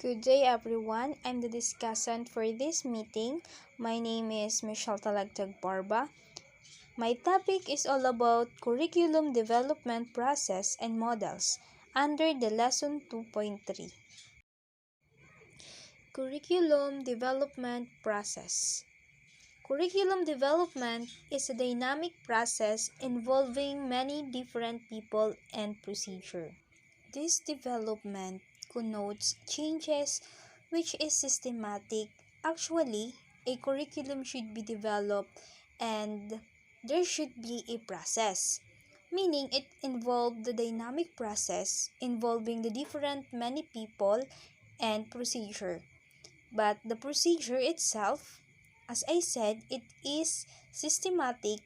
Good day everyone, I'm the discussant for this meeting. My name is Michelle Barba. My topic is all about curriculum development process and models under the lesson 2.3. Curriculum development process. Curriculum development is a dynamic process involving many different people and procedure. This development connotes changes which is systematic. Actually, a curriculum should be developed and there should be a process, meaning it involved the dynamic process involving the different many people and procedure. But the procedure itself, as I said, it is systematic.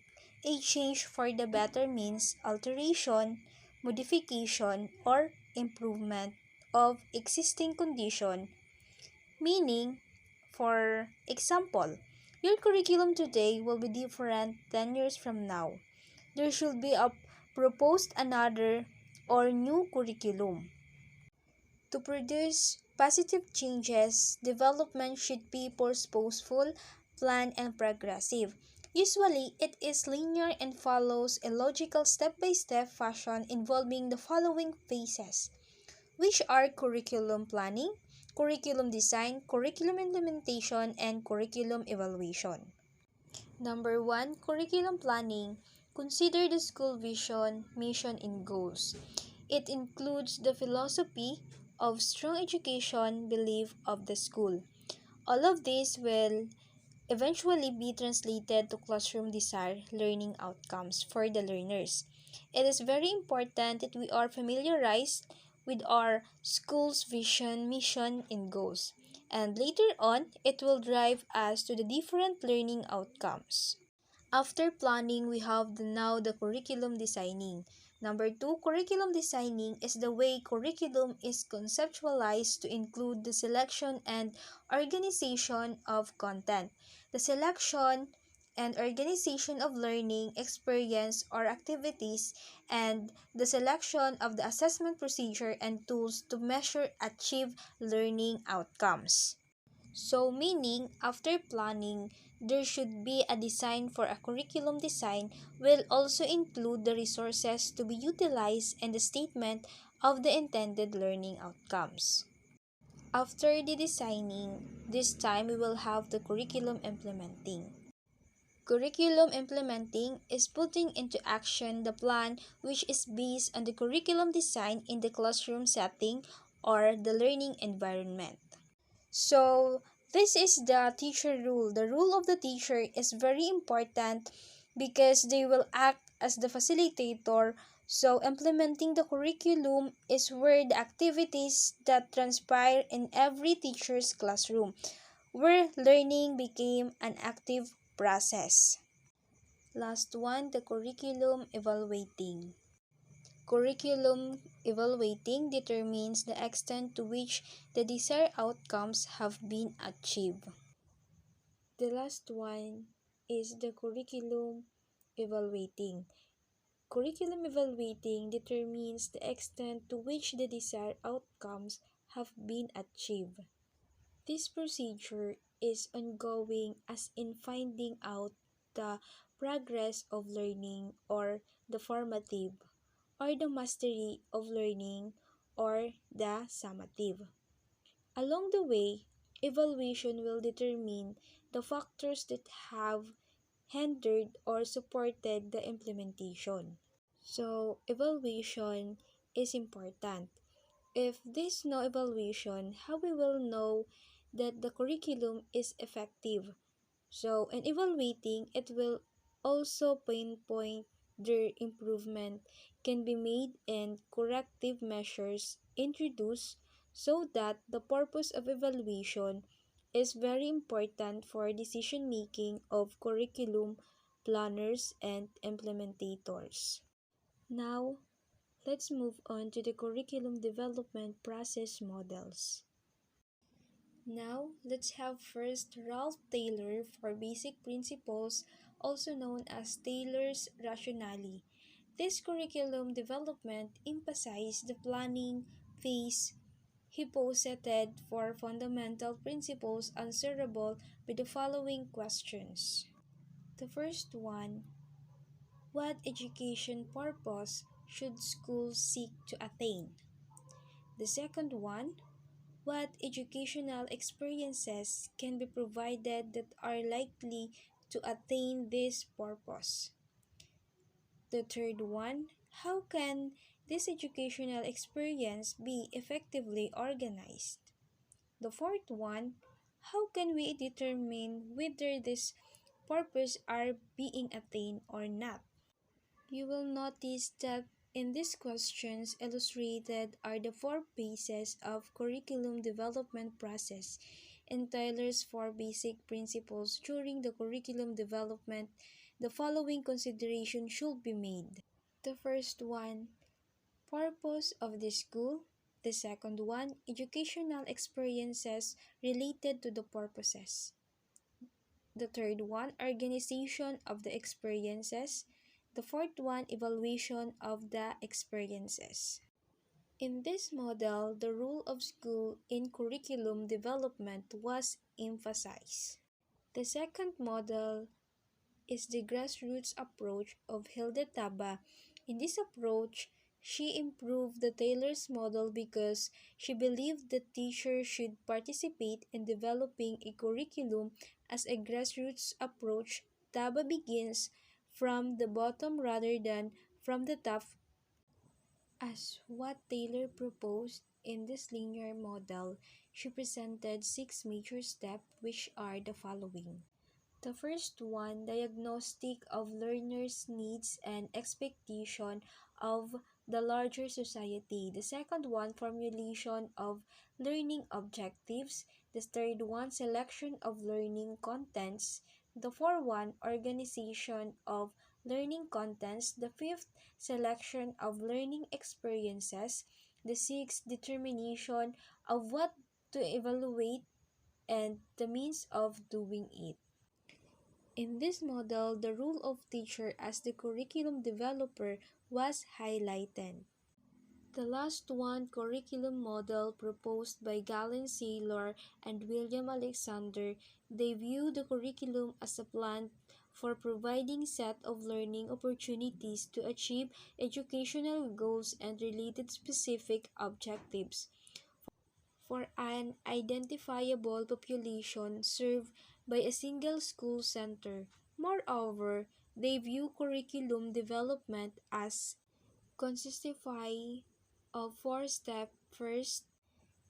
A change for the better means alteration, modification, or improvement of existing condition. Meaning, for example, your curriculum today will be different 10 years from now. There should be a proposed another or new curriculum. To produce positive changes, development should be purposeful, planned, and progressive. Usually, it is linear and follows a logical step-by-step fashion involving the following phases, which are curriculum planning, curriculum design, curriculum implementation, and curriculum evaluation. Number 1. Curriculum planning. Consider the school vision, mission, and goals. It includes the philosophy of strong education belief of the school. All of this will eventually be translated to classroom desired learning outcomes for the learners. It is very important that we are familiarized with our school's vision, mission, and goals. And later on, it will drive us to the different learning outcomes. After planning, we have now the curriculum designing. Number 2, curriculum designing is the way curriculum is conceptualized to include the selection and organization of content. The selection and organization of learning, experience, or activities, and the selection of the assessment procedure and tools to measure achieved learning outcomes. So meaning, after planning, there should be a design for a curriculum design will also include the resources to be utilized and the statement of the intended learning outcomes. After the designing, this time we will have the curriculum implementing. Curriculum implementing is putting into action the plan which is based on the curriculum design in the classroom setting or the learning environment. So, this is the teacher rule. The rule of the teacher is very important because they will act as the facilitator. So, implementing the curriculum is where the activities that transpire in every teacher's classroom, where learning became an active process. Last one, the curriculum evaluating. Curriculum evaluating determines the extent to which the desired outcomes have been achieved. The last one is the curriculum evaluating. Curriculum evaluating determines the extent to which the desired outcomes have been achieved. This procedure is ongoing as in finding out the progress of learning or the formative, or the mastery of learning, or the summative. Along the way, evaluation will determine the factors that have hindered or supported the implementation. So, evaluation is important. If there's no evaluation, how we will know that the curriculum is effective? So, in evaluating, it will also pinpoint their improvement can be made and corrective measures introduced so that the purpose of evaluation is very important for decision making of curriculum planners and implementators. Now, let's move on to the curriculum development process models. Now, let's have first Ralph Taylor for basic principles, also known as Taylor's rationale. This curriculum development emphasizes the planning phase He posited four fundamental principles answerable by the following questions. The first one, what education purpose should schools seek to attain? The second one, what educational experiences can be provided that are likely to attain this purpose? The third one, how can this educational experience be effectively organized? The fourth one, how can we determine whether these purposes are being attained or not? You will notice that in these questions illustrated are the four phases of curriculum development process and Tyler's four basic principles during the curriculum development. The following consideration should be made. The first one, purpose of the school. The second one, educational experiences related to the purposes. The third one, organization of the experiences. The fourth one, evaluation of the experiences. In this model, the role of school in curriculum development was emphasized. The second model is the grassroots approach of Hilda Taba. In this approach, she improved the Taylor's model because she believed that teachers should participate in developing a curriculum as a grassroots approach. Taba begins from the bottom rather than from the top, as what Taylor proposed in this linear model. She presented six major steps, which are the following. The first one, diagnostic of learners' needs and expectation of the larger society. The second one, formulation of learning objectives. The third one, selection of learning contents. The fourth one, organization of learning contents. The fifth, selection of learning experiences. The sixth, determination of what to evaluate and the means of doing it. In this model, the role of teacher as the curriculum developer was highlighted. The last one, curriculum model proposed by Galen Saylor and William Alexander, they view the curriculum as a plan for providing set of learning opportunities to achieve educational goals and related specific objectives for an identifiable population served by a single school center. Moreover, they view curriculum development as consisting of four steps. First,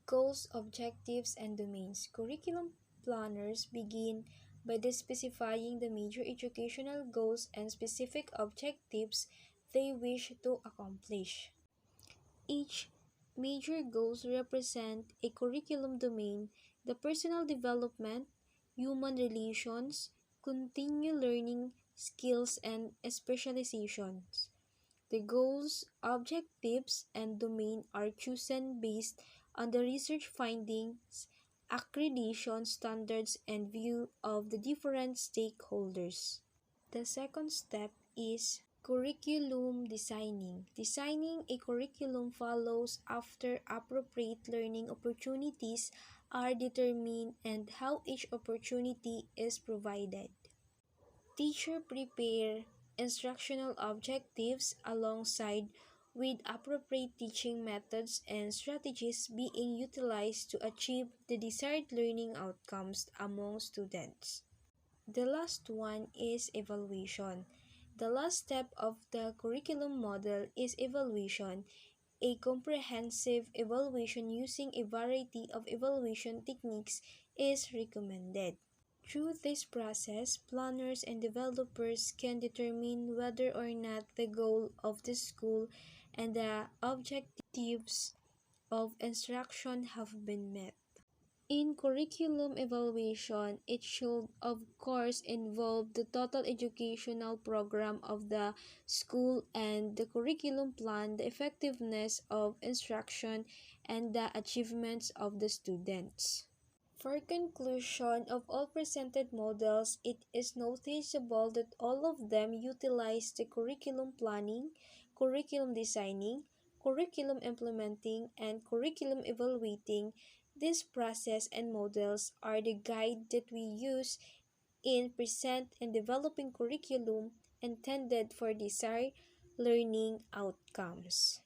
goals, objectives, and domains. Curriculum planners begin by specifying the major educational goals and specific objectives they wish to accomplish. Each major goals represent a curriculum domain: the personal development, human relations, continued learning, skills, and specializations. The goals, objectives, and domain are chosen based on the research findings, accreditation standards, and view of the different stakeholders. The second step is curriculum designing. Designing a curriculum follows after appropriate learning opportunities are determined and how each opportunity is provided. Teacher prepare instructional objectives alongside with appropriate teaching methods and strategies being utilized to achieve the desired learning outcomes among students. The last one is evaluation. The last step of the curriculum model is evaluation. A comprehensive evaluation using a variety of evaluation techniques is recommended. Through this process, planners and developers can determine whether or not the goal of the school and the objectives of instruction have been met. In curriculum evaluation, it should of course involve the total educational program of the school and the curriculum plan, the effectiveness of instruction, and the achievements of the students. For conclusion of all presented models, it is noticeable that all of them utilize the curriculum planning, curriculum designing, curriculum implementing, and curriculum evaluating. This process and models are the guide that we use in present and developing curriculum intended for desired learning outcomes.